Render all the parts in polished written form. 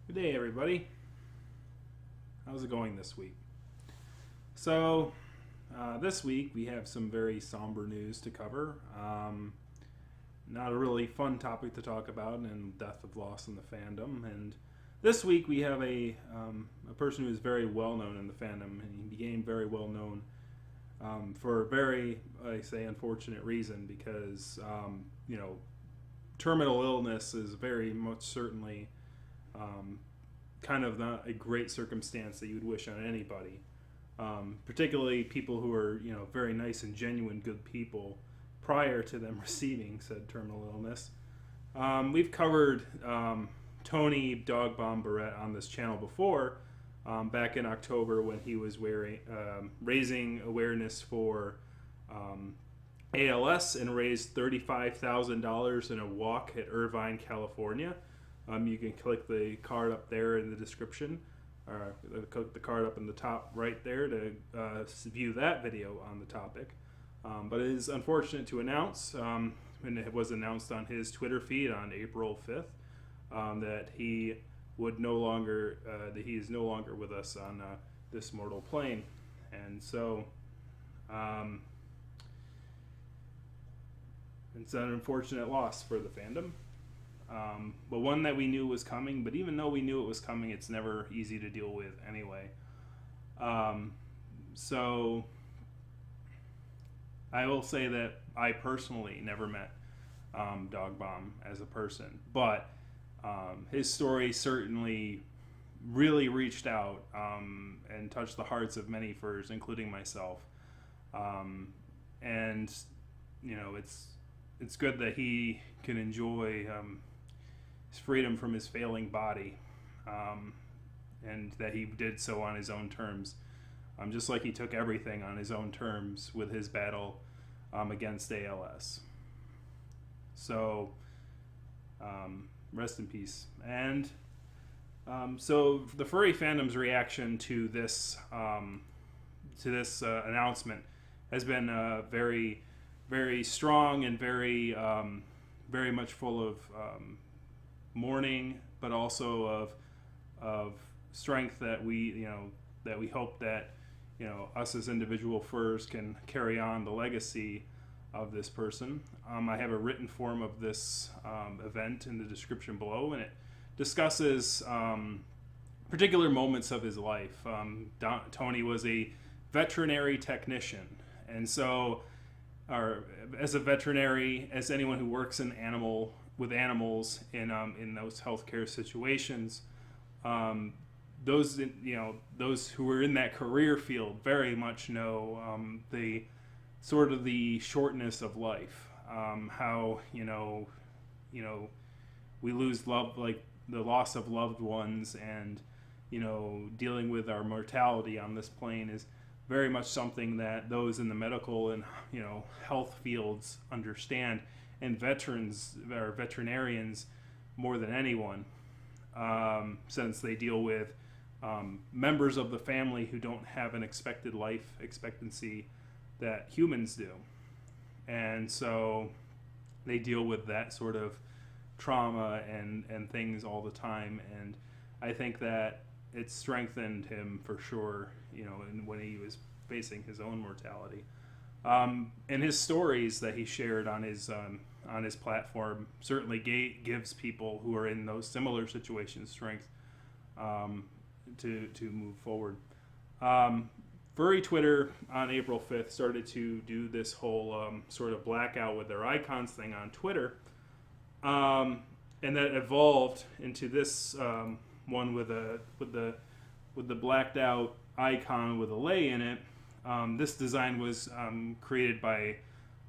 Good day, everybody. How's it going this week? So, this week we have some very somber news to cover. Not a really fun topic to talk about, and death of loss in the fandom. And this week we have a person who is very well known in the fandom, and he became very well known for a very, I say, unfortunate reason because terminal illness is very much certainly kind of not a great circumstance that you would wish on anybody. Particularly people who are, very nice and genuine good people prior to them receiving said terminal illness. We've covered Tony DogBomb Barret on this channel before, back in October when he was raising awareness for ALS and raised $35,000 in a walk at Irvine, California. You can click the card up there in the description, or click the card up in the top right there to view that video on the topic. But it is unfortunate to announce, and it was announced on his Twitter feed on April 5th, that he would no longer, that he is no longer with us on this mortal plane. And so, it's an unfortunate loss for the fandom. But one that we knew was coming, but even though we knew it was coming, it's never easy to deal with anyway. So I will say that I personally never met DogBomb as a person, but his story certainly really reached out and touched the hearts of many furs, including myself. And it's good that he can enjoy his freedom from his failing body, and that he did so on his own terms, just like he took everything on his own terms with his battle against ALS. So rest in peace. And so the furry fandom's reaction to this announcement has been very, very strong and very very much full of mourning, but also of strength that we hope that us as individual furs can carry on the legacy of this person. I have a written form of this event in the description below, and it discusses particular moments of his life. Tony was a veterinary technician, and so, as a veterinary, as anyone who works with animals in those healthcare situations, those who are in that career field very much know the sort of the shortness of life, how we lose love, like the loss of loved ones, and dealing with our mortality on this plane is very much something that those in the medical and health fields understand, and veterans or veterinarians more than anyone, since they deal with members of the family who don't have an expected life expectancy that humans do. And so they deal with that sort of trauma and things all the time. And I think that it strengthened him for sure, when he was facing his own mortality. And his stories that he shared on his platform certainly gives people who are in those similar situations strength to move forward. Furry Twitter on April 5th started to do this whole sort of blackout with their icons thing on Twitter, and that evolved into this one with the blacked out icon with a lay in it. This design was created by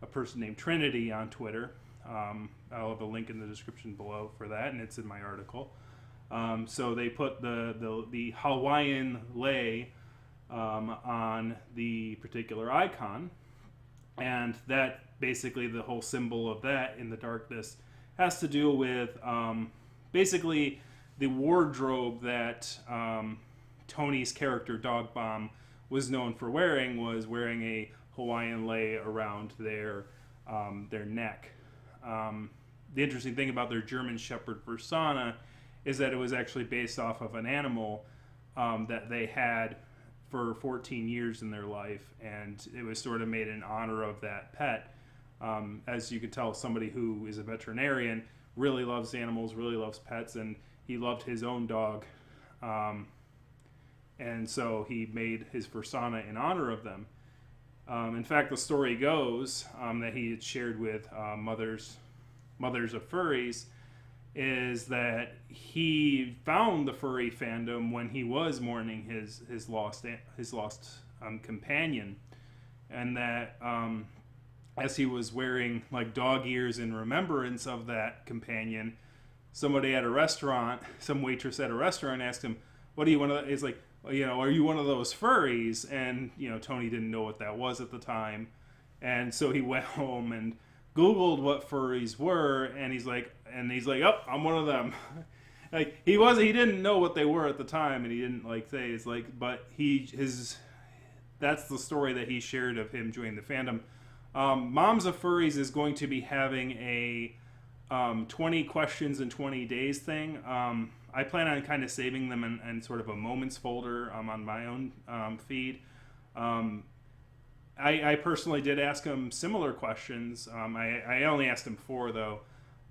a person named Trinity on Twitter. I'll have a link in the description below for that, and it's in my article. So they put the Hawaiian lei on the particular icon, and that basically the whole symbol of that in the darkness has to do with basically the wardrobe that Tony's character DogBomb was known for wearing, was wearing a Hawaiian lei around their neck. The interesting thing about their German Shepherd persona is that it was actually based off of an animal that they had for 14 years in their life, and it was sort of made in honor of that pet. As you could tell, somebody who is a veterinarian really loves animals, really loves pets, and he loved his own dog. And so he made his persona in honor of them. In fact, the story goes that he had shared with mothers of furries is that he found the furry fandom when he was mourning his lost companion, and that as he was wearing like dog ears in remembrance of that companion, somebody at a restaurant, some waitress at a restaurant asked him, "What do you want to?" He's like, "Are you one of those furries?" And Tony didn't know what that was at the time, and so he went home and Googled what furries were, and he's like, "Oh, I'm one of them." Like he didn't know what they were at the time, and he didn't say but that's the story that he shared of him joining the fandom. Moms of Furries is going to be having a 20 questions in 20 days thing. I plan on kind of saving them in sort of a moments folder on my own feed. I personally did ask him similar questions. I only asked him 4 though,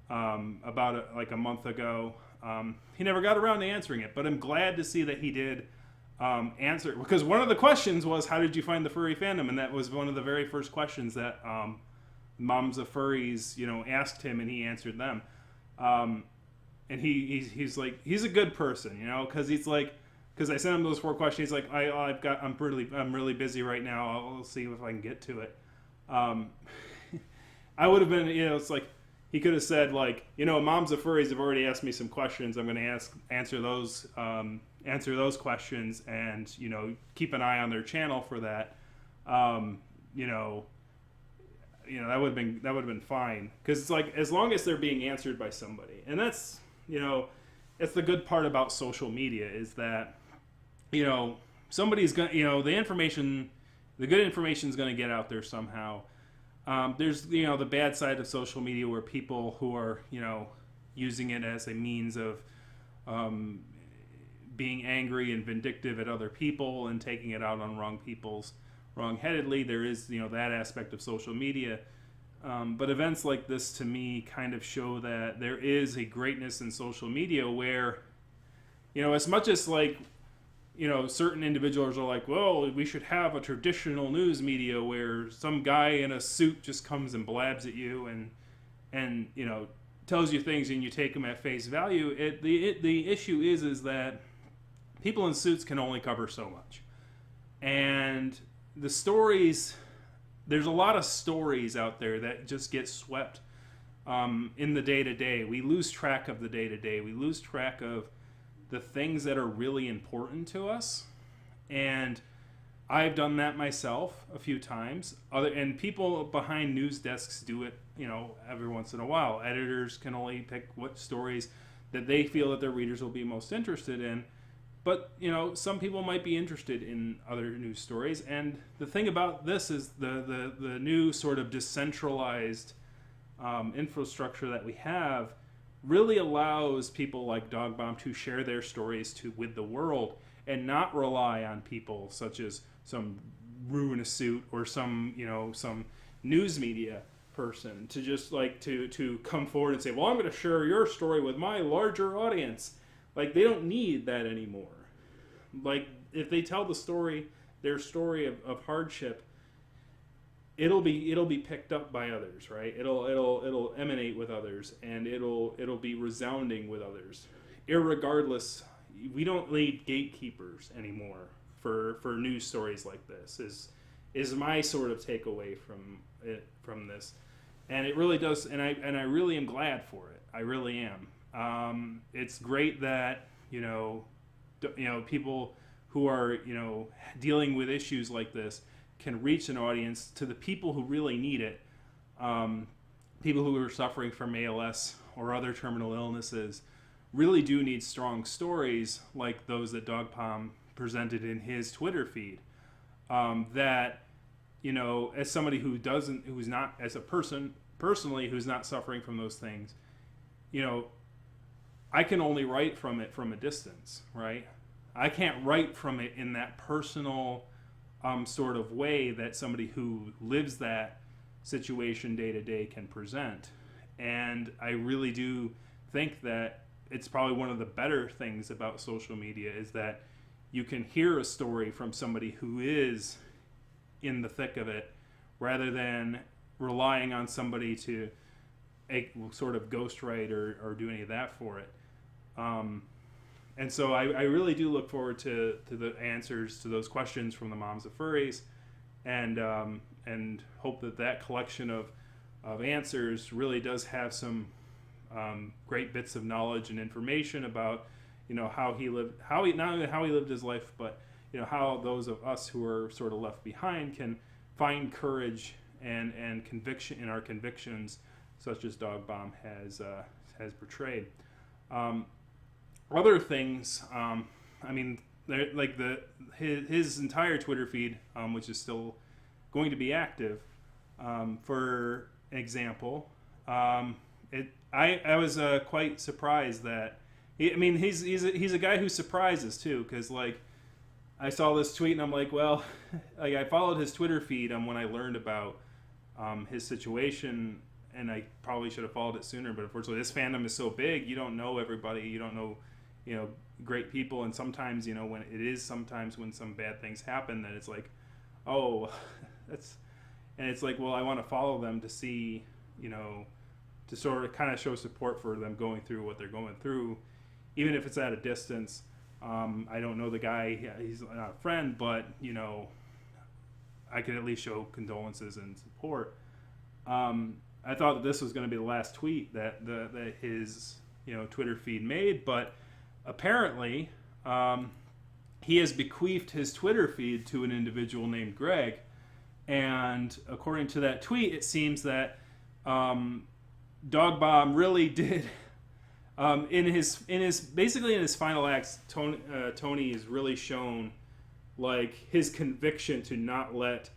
about a month ago. He never got around to answering it, but I'm glad to see that he did answer, because one of the questions was, how did you find the furry fandom? And that was one of the very first questions that Moms of Furries asked him, and he answered them. And he's a good person, because I sent him those 4 questions. He's like, I'm really busy right now. I'll see if I can get to it. I would have been, it's like he could have said Moms of Furries have already asked me some questions. I'm going to answer those questions, and keep an eye on their channel for that. That would have been fine, because it's like, as long as they're being answered by somebody, and that's it's the good part about social media, is that somebody's gonna the good information is going to get out there somehow. There's the bad side of social media, where people who are using it as a means of being angry and vindictive at other people and taking it out on wrongheadedly. There is that aspect of social media. But events like this, to me, kind of show that there is a greatness in social media where, as much as certain individuals are like, well, we should have a traditional news media where some guy in a suit just comes and blabs at you and tells you things and you take them at face value. The issue is that people in suits can only cover so much. And the stories... There's a lot of stories out there that just get swept in the day-to-day. We lose track of the day-to-day. We lose track of the things that are really important to us. And I've done that myself a few times. And people behind news desks do it, every once in a while. Editors can only pick what stories that they feel that their readers will be most interested in. But, some people might be interested in other news stories. And the thing about this is the new sort of decentralized infrastructure that we have really allows people like DogBomb to share their stories with the world, and not rely on people such as some Rue in a suit or some news media person to just to come forward and say, well, I'm going to share your story with my larger audience. They don't need that anymore. If they tell their story of hardship, it'll be picked up by others, right? It'll emanate with others, and it'll be resounding with others. Irregardless, we don't need gatekeepers anymore for news stories like this. Is my sort of takeaway from this, and it really does, and I really am glad for it. I really am. It's great that people who are dealing with issues like this can reach an audience, to the people who really need it. People who are suffering from ALS or other terminal illnesses really do need strong stories like those that DogBomb presented in his Twitter feed. That as somebody who's not, as a person personally who's not suffering from those things, I can only write from it from a distance, right? I can't write from it in that personal sort of way that somebody who lives that situation day to day can present. And I really do think that it's probably one of the better things about social media is that you can hear a story from somebody who is in the thick of it rather than relying on somebody to sort of ghostwrite or do any of that for it. And so I really do look forward to the answers to those questions from the moms of furries, and hope that collection of answers really does have some great bits of knowledge and information about, you know, how he lived, not only how he lived his life, but, you know, how those of us who are sort of left behind can find courage and conviction in our convictions, such as DogBomb has portrayed. Other things, I mean, like his entire Twitter feed, which is still going to be active. For example, I was quite surprised that he's a guy who surprises too, because like I saw this tweet and I'm like, well, like I followed his Twitter feed when I learned about his situation, and I probably should have followed it sooner. But unfortunately, this fandom is so big, you don't know everybody, you don't know, you know, great people, and sometimes, you know, sometimes when some bad things happen, that it's like, oh, and it's like, well, I want to follow them to see, you know, to sort of kind of show support for them going through what they're going through, even if it's at a distance. I don't know the guy, he's not a friend, but, you know, I could at least show condolences and support. I thought that this was going to be the last tweet that his, you know, Twitter feed made, but apparently he has bequeathed his Twitter feed to an individual named Greg, and according to that tweet, it seems that DogBomb really did in his final acts. Tony has really shown like his conviction to not let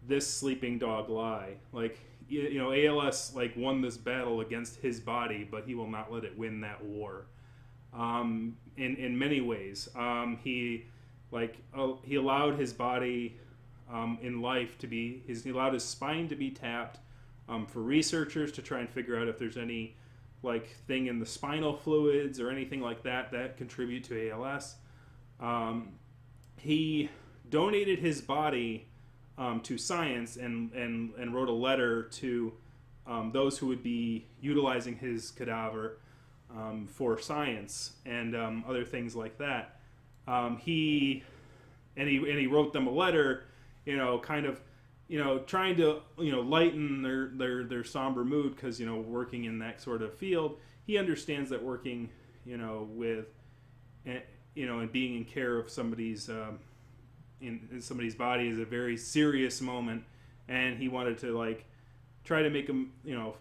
this sleeping dog lie. Like, you know, ALS like won this battle against his body, but he will not let it win that war. In many ways, he allowed his body in life to be he allowed his spine to be tapped for researchers to try and figure out if there's any like thing in the spinal fluids or anything like that contribute to ALS. He donated his body to science and wrote a letter to those who would be utilizing his cadaver for science and other things like that. He wrote them a letter, you know, kind of, you know, trying to, you know, lighten their somber mood, because, you know, working in that sort of field, he understands that working, you know, with, you know, and being in care of somebody's in somebody's body is a very serious moment, and he wanted to like try to make them, you know,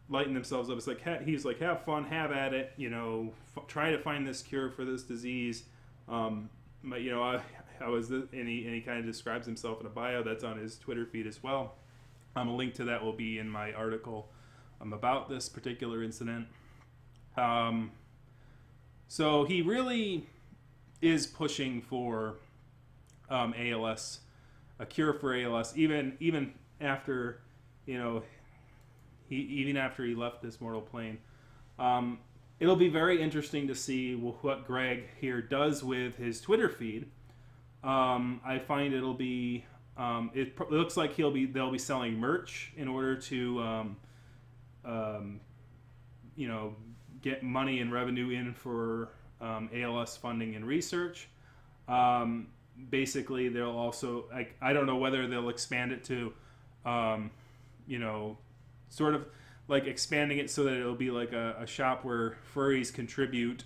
lighten themselves up. It's like he's like, have fun, have at it, you know, try to find this cure for this disease. But, you know, and he kind of describes himself in a bio that's on his Twitter feed as well. A link to that will be in my article about this particular incident. So he really is pushing for ALS, a cure for ALS, even after, you know, even after he left this mortal plane. It'll be very interesting to see what Greg here does with his Twitter feed. I find it'll be it looks like they'll be selling merch in order to you know, get money and revenue in for ALS funding and research. Basically, they'll also, like, I don't know whether they'll expand it to you know, sort of like expanding it so that it'll be like a shop where furries contribute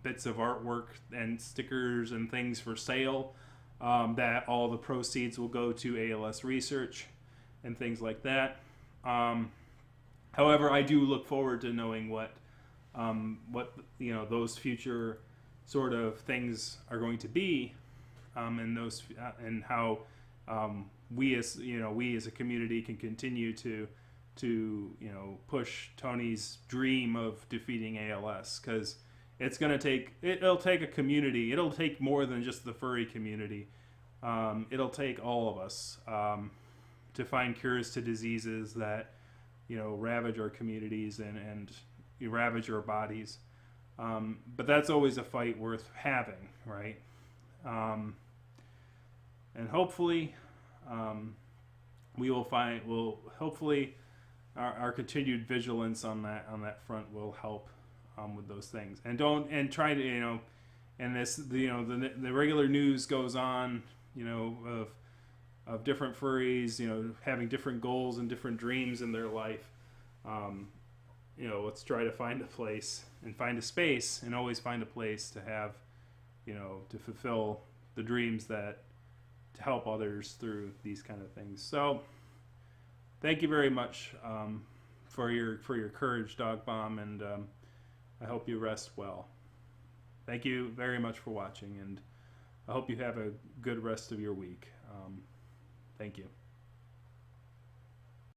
bits of artwork and stickers and things for sale, that all the proceeds will go to ALS research and things like that. However, I do look forward to knowing what you know, those future sort of things are going to be, and how we as a community can continue to to, you know, push Tony's dream of defeating ALS, because it'll take a community. It'll take more than just the furry community. It'll take all of us to find cures to diseases that, you know, ravage our communities and ravage our bodies. But that's always a fight worth having, right? And hopefully, hopefully our continued vigilance on that front will help with those things. And try to, you know, and this, you know, the regular news goes on, you know, of different furries, you know, having different goals and different dreams in their life. You know, let's try to find a place and find a space, and always find a place to have, you know, to fulfill the dreams to help others through these kind of things. So thank you very much for your courage, DogBomb, and I hope you rest well. Thank you very much for watching, and I hope you have a good rest of your week. Thank you.